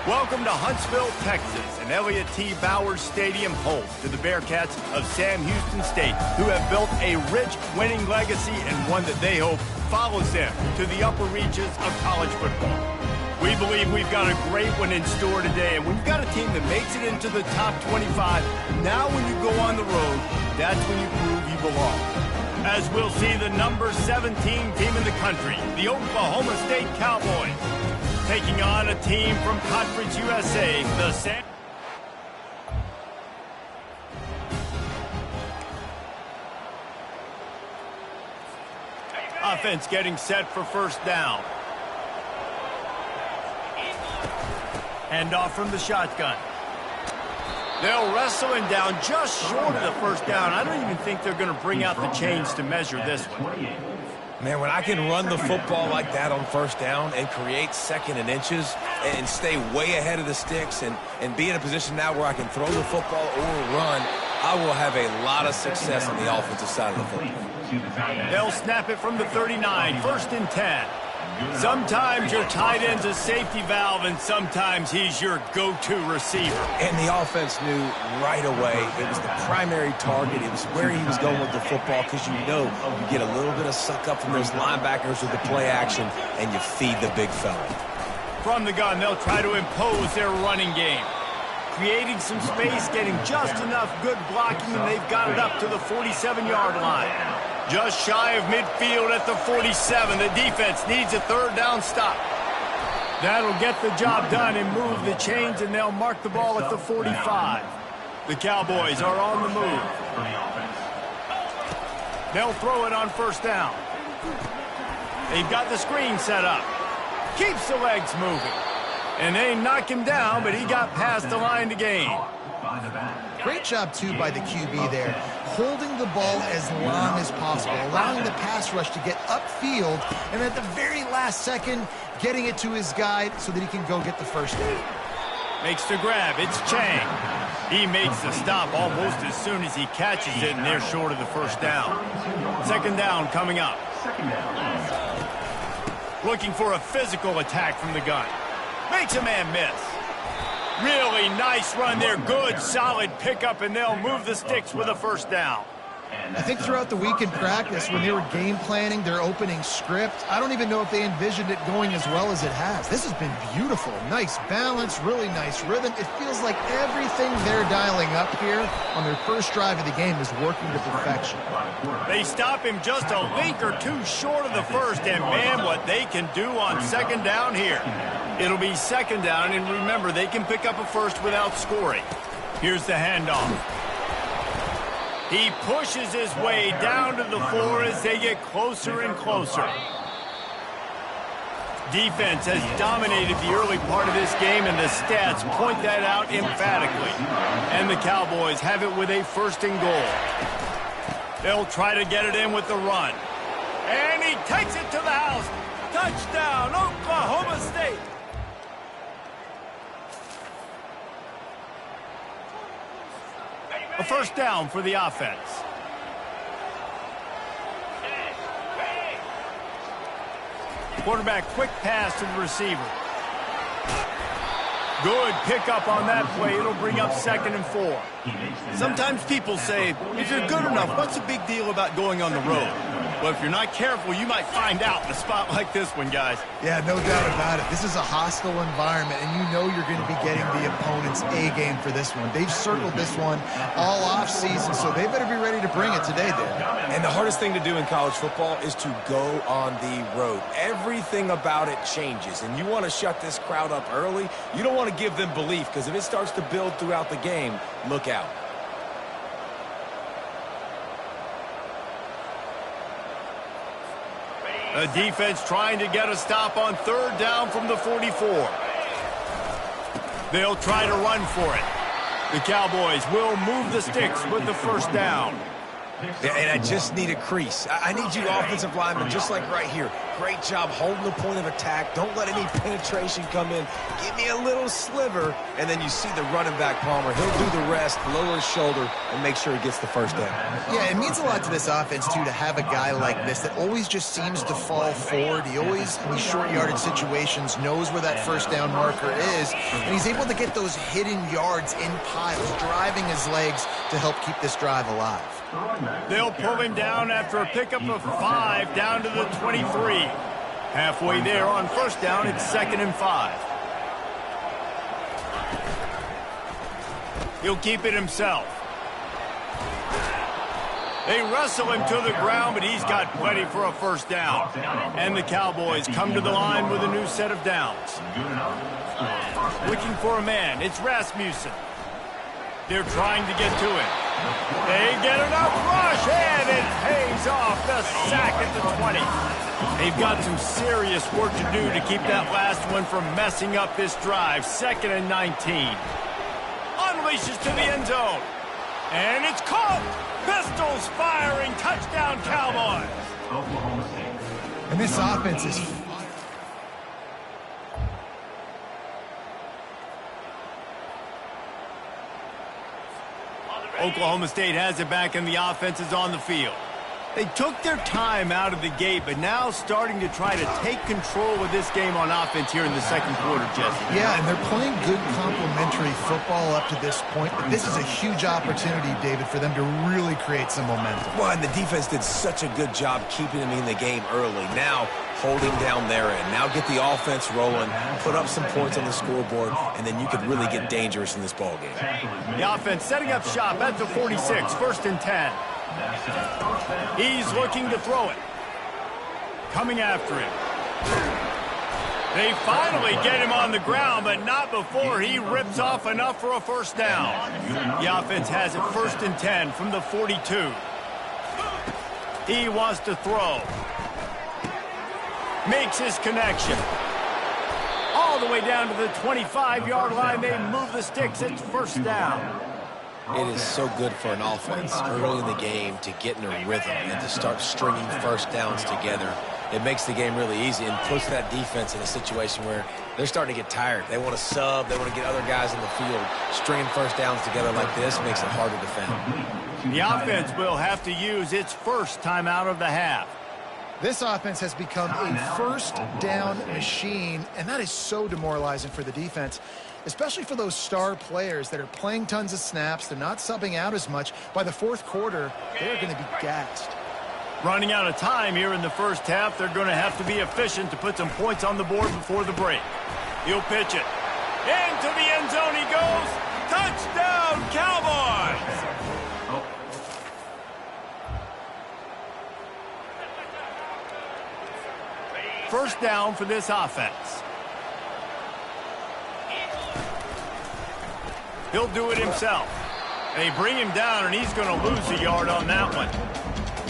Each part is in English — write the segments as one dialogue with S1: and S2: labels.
S1: Welcome to Huntsville, Texas, and Elliott T. Bowers Stadium home to the Bearkats of Sam Houston State, who have built a rich winning legacy and one that they hope follows them to the upper reaches of college football. We believe we've got a great one in store today, and we've got a team that makes it into the top 25. Now when you go on the road, that's when you prove you belong. As we'll see the number 17 team in the country, the Oklahoma State Cowboys, taking on a team from Conference USA, the San... Offense getting set for first down. Handoff from the shotgun. They'll wrestle him down just short of the first down. I don't even think they're going to bring out the chains to measure this one.
S2: Man, when I can run the football like that on first down and create second and inches and stay way ahead of the sticks and be in a position now where I can throw the football or run, I will have a lot of success on the offensive side of the football.
S1: They'll snap it from the 39, first and 10. Sometimes your tight end's a safety valve, and sometimes he's your go-to receiver.
S2: And the offense knew right away it was the primary target. It was where he was going with the football, because you know you get a little bit of suck up from those linebackers with the play action, and you feed the big fella.
S1: From the gun, they'll try to impose their running game, creating some space, getting just enough good blocking, and they've got it up to the 47-yard line. Just shy of midfield at the 47. The defense needs a third down stop. That'll get the job done and move the chains, and they'll mark the ball at the 45. The Cowboys are on the move. They'll throw it on first down. They've got the screen set up. Keeps the legs moving. And they knock him down, but he got past the line to gain.
S3: Great job, too, by the QB there, holding the ball as long as possible, allowing the pass rush to get upfield, and at the very last second, getting it to his guy so that he can go get the first down.
S1: Makes the grab. It's Chang. He makes the stop almost as soon as he catches it, and they're short of the first down. Second down coming up. Looking for a physical attack from the gun. Makes a man miss. Really nice run there. Good, solid pickup, and they'll move the sticks with a first down.
S3: I think throughout the week in practice, when they were game planning their opening script, I don't even know if they envisioned it going as well as it has. This has been beautiful. Nice balance, really nice rhythm. It feels like everything they're dialing up here on their first drive of the game is working to perfection.
S1: They stop him just a link or two short of the first, and man, what they can do on second down here. It'll be second down, and remember, they can pick up a first without scoring. Here's the handoff. He pushes his way down to the floor as they get closer and closer. Defense has dominated the early part of this game, and the stats point that out emphatically. And the Cowboys have it with a first and goal. They'll try to get it in with the run. And he takes it to the house. Touchdown, Oklahoma State. A first down for the offense. Quarterback quick pass to the receiver. Good pickup on that play. It'll bring up second and 4. Sometimes people say, if you're good enough, what's the big deal about going on the road? Well, if you're not careful, you might find out in a spot like this one, guys.
S3: Yeah, no doubt about it. This is a hostile environment, and you know you're going to be getting the opponent's A-game for this one. They've circled this one all off-season, so they better be ready to bring it today, Dan.
S2: And the hardest thing to do in college football is to go on the road. Everything about it changes, and you want to shut this crowd up early. You don't want to give them belief, because if it starts to build throughout the game, look out.
S1: The defense trying to get a stop on third down from the 44. They'll try to run for it. The Cowboys will move the sticks with the first down.
S2: Yeah, and I just need a crease. I need you offensive linemen, just like right here. Great job holding the point of attack. Don't let any penetration come in. Give me a little sliver, and then you see the running back, Palmer. He'll do the rest, lower his shoulder, and make sure he gets the first down.
S3: Yeah, it means a lot to this offense, too, to have a guy like this that always just seems to fall forward. He always, in these short yardage situations, knows where that first down marker is, and he's able to get those hidden yards in piles, driving his legs to help keep this drive alive.
S1: They'll pull him down after a pickup of 5 down to the 23. Halfway there on first down, it's 2nd and 5. He'll keep it himself. They wrestle him to the ground, but he's got plenty for a first down. And the Cowboys come to the line with a new set of downs. Looking for a man, it's Rasmussen. They're trying to get to him. They get enough rush, and it pays off the sack at the 20. They've got some serious work to do to keep that last one from messing up this drive. 2nd and 19. Unleashes to the end zone. And it's caught. Pistols firing. Touchdown, Cowboys.
S3: And this offense is...
S1: Oklahoma State has it back, and the offense is on the field. They took their time out of the gate, but now starting to try to take control of this game on offense here in the second quarter, Jesse.
S3: Yeah, and they're playing good complementary football up to this point, but this is a huge opportunity, David, for them to really create some momentum.
S2: Well, and the defense did such a good job keeping them in the game early. Now, holding down their end. Now get the offense rolling, put up some points on the scoreboard, and then you could really get dangerous in this ballgame.
S1: The offense setting up shop at the 46, 1st and 10. He's looking to throw it. Coming after him. They finally get him on the ground, but not before he rips off enough for a first down. The offense has it 1st and 10 from the 42. He wants to throw. Makes his connection. All the way down to the 25-yard line. They move the sticks. It's first down.
S2: It is so good for an offense early in the game to get in a rhythm and to start stringing first downs together. It makes the game really easy and puts that defense in a situation where they're starting to get tired. They want to sub. They want to get other guys in the field. Stringing first downs together like this makes it hard to defend.
S1: The offense will have to use its first timeout of the half.
S3: This offense has become a first down machine, and that is so demoralizing for the defense, especially for those star players that are playing tons of snaps. They're not subbing out as much. By the fourth quarter, they're going to be gassed.
S1: Running out of time here in the first half, they're going to have to be efficient to put some points on the board before the break. He'll pitch it. Into the end zone he goes. Touchdown, Cowboys! First down for this offense. He'll do it himself. They bring him down, and he's going to lose a yard on that one.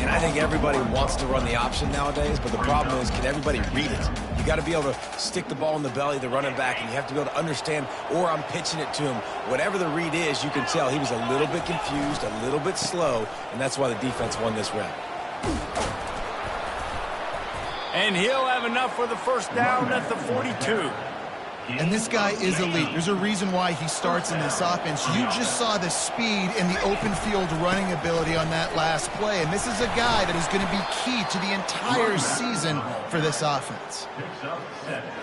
S2: And I think everybody wants to run the option nowadays, but the problem is, can everybody read it? You got to be able to stick the ball in the belly of the running back, and you have to be able to understand, or I'm pitching it to him. Whatever the read is, you can tell he was a little bit confused, a little bit slow, and that's why the defense won this round.
S1: And he'll have enough for the first down at the 42.
S3: And this guy is elite. There's a reason why he starts in this offense. You just saw the speed and the open field running ability on that last play. And this is a guy that is going to be key to the entire season for this offense.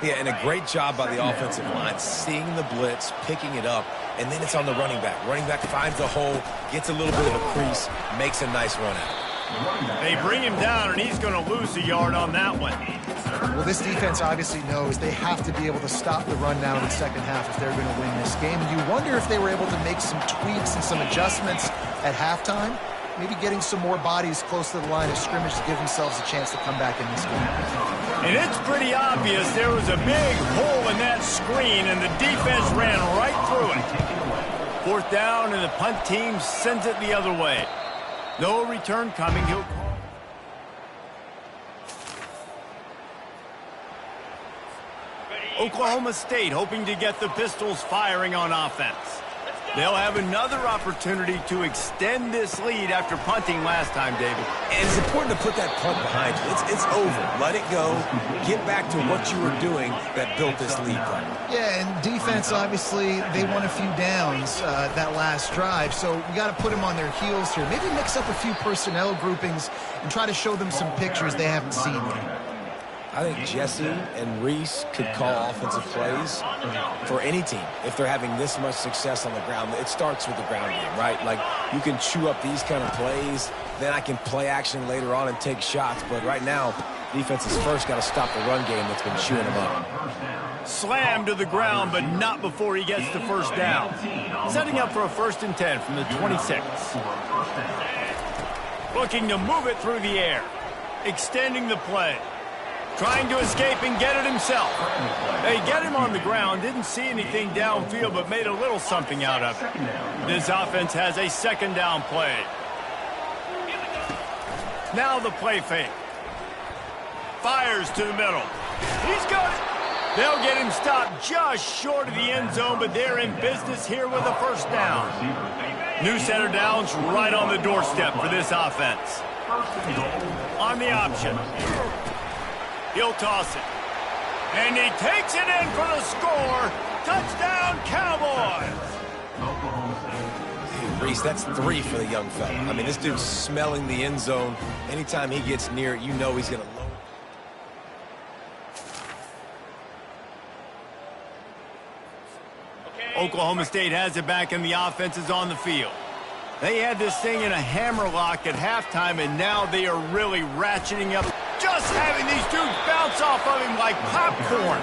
S2: Yeah, and a great job by the offensive line, seeing the blitz, picking it up, and then it's on the running back. Running back finds a hole, gets a little bit of a crease, makes a nice run out.
S1: They bring him down, and he's going to lose a yard on that one.
S3: Well, this defense obviously knows they have to be able to stop the run now in the second half if they're going to win this game. And you wonder if they were able to make some tweaks and some adjustments at halftime, maybe getting some more bodies close to the line of scrimmage to give themselves a chance to come back in this game.
S1: And it's pretty obvious there was a big hole in that screen, and the defense ran right through it. Fourth down, and the punt team sends it the other way. No return coming. He'll call. Oklahoma State hoping to get the Pistols firing on offense. They'll have another opportunity to extend this lead after punting last time, David.
S2: And it's important to put that punt behind you. It's over. Let it go. Get back to what you were doing that built this lead.
S3: Yeah, and defense, obviously, they won a few downs that last drive, so we got to put them on their heels here. Maybe mix up a few personnel groupings and try to show them some pictures they haven't seen yet.
S2: I think Jesse and Reese could call offensive plays for any team if they're having this much success on the ground. It starts with the ground game, right? Like, you can chew up these kind of plays, then I can play action later on and take shots. But right now, defense has first got to stop the run game that's been chewing them up.
S1: Slammed to the ground, but not before he gets the first down. Setting up for a 1st and 10 from the 26. Looking to move it through the air. Extending the play. Trying to escape and get it himself. They get him on the ground, didn't see anything downfield, but made a little something out of it. This offense has a 2nd down play. Now the play fake. Fires to the middle. He's got it. They'll get him stopped just short of the end zone, but they're in business here with a 1st down. New center downs right on the doorstep for this offense. On the option. He'll toss it. And he takes it in for the score. Touchdown, Cowboys!
S2: Hey, Reese, that's 3 for the young fella. I mean, this dude's smelling the end zone. Anytime he gets near it, you know he's going to load.
S1: Oklahoma State has it back, and the offense is on the field. They had this thing in a hammerlock at halftime, and now they are really ratcheting up. Just having these dudes bounce off of him like popcorn.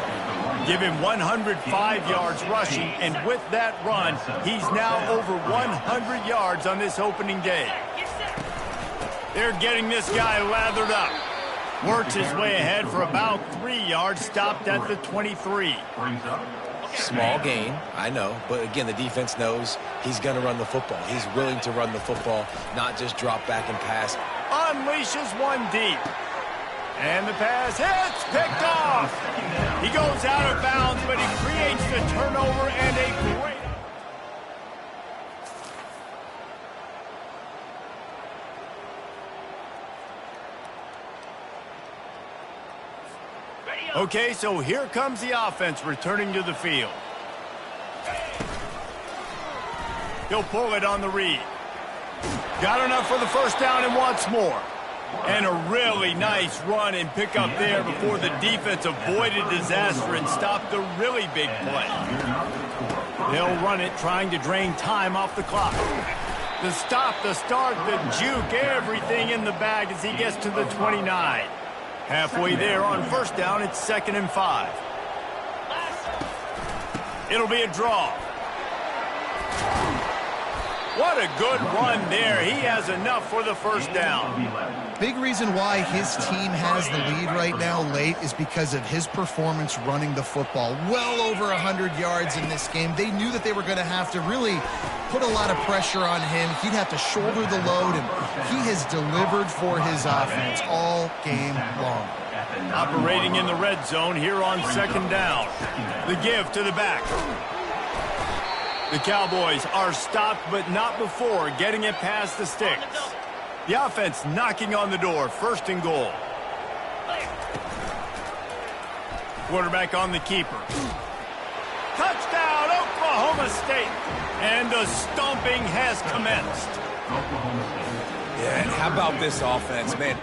S1: Give him 105 yards rushing, and with that run, he's now over 100 yards on this opening day. They're getting this guy lathered up. Works his way ahead for about 3 yards, stopped at the 23.
S2: Small gain, I know, but again, the defense knows he's going to run the football. He's willing to run the football, not just drop back and pass.
S1: Unleashes one deep. And the pass hits, picked off. He goes out of bounds, but he creates the turnover and a great... Okay, so here comes the offense returning to the field. He'll pull it on the read. Got enough for the 1st down and wants more. And a really nice run and pick up there before the defense avoided disaster and stopped the really big play. They'll run it, trying to drain time off the clock. The stop, the start, the juke, everything in the bag as he gets to the 29. Halfway there on 1st down, it's 2nd and 5. It'll be a draw. What a good run there. He has enough for the 1st down.
S3: Big reason why his team has the lead right now late is because of his performance running the football. Well over 100 yards in this game. They knew that they were going to have to really put a lot of pressure on him. He'd have to shoulder the load, and he has delivered for his offense all game long.
S1: Operating in the red zone here on 2nd down. The give to the back. The Cowboys are stopped, but not before getting it past the sticks. The offense knocking on the door, 1st and goal. Quarterback on the keeper. Touchdown, Oklahoma State. And the stomping has commenced.
S2: Yeah, and how about this offense, man?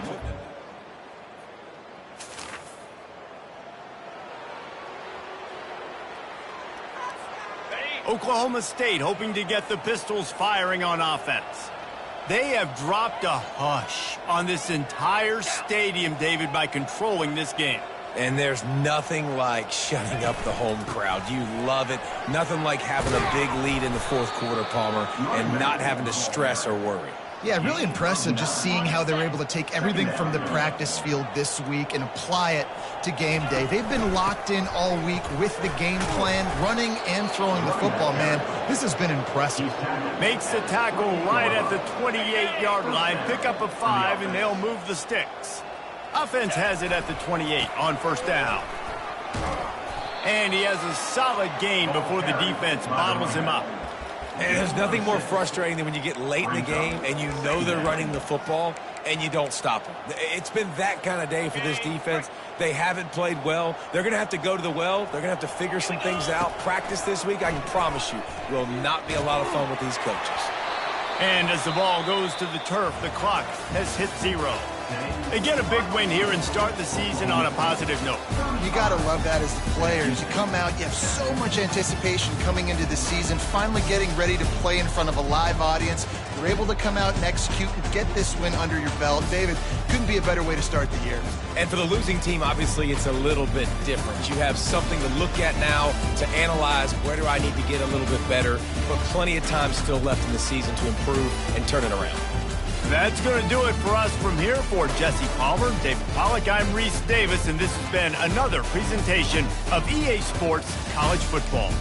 S1: Oklahoma State hoping to get the Pistols firing on offense. They have dropped a hush on this entire stadium, David, by controlling this game.
S2: And there's nothing like shutting up the home crowd. You love it. Nothing like having a big lead in the 4th quarter, Palmer, and not having to stress or worry.
S3: Yeah, really impressive just seeing how they're able to take everything from the practice field this week and apply it to game day. They've been locked in all week with the game plan, running and throwing the football, man. This has been impressive.
S1: Makes the tackle right at the 28-yard line, pick up a 5, and they'll move the sticks. Offense has it at the 28 on 1st down. And he has a solid gain before the defense bottles him up.
S2: And there's nothing more frustrating than when you get late in the game and you know they're running the football and you don't stop them. It's been that kind of day for this defense. They haven't played well. They're going to have to go to the well. They're going to have to figure some things out. Practice this week, I can promise you, will not be a lot of fun with these coaches.
S1: And as the ball goes to the turf, the clock has hit 0. They get a big win here and start the season on a positive note.
S3: You got to love that as the players. You come out, you have so much anticipation coming into the season, finally getting ready to play in front of a live audience. You're able to come out and execute and get this win under your belt. David, couldn't be a better way to start the year.
S2: And for the losing team, obviously, it's a little bit different. You have something to look at now to analyze where do I need to get a little bit better, but plenty of time still left in the season to improve and turn it around.
S1: That's going to do it for us from here. For Jesse Palmer, David Pollack, I'm Reese Davis, and this has been another presentation of EA Sports College Football.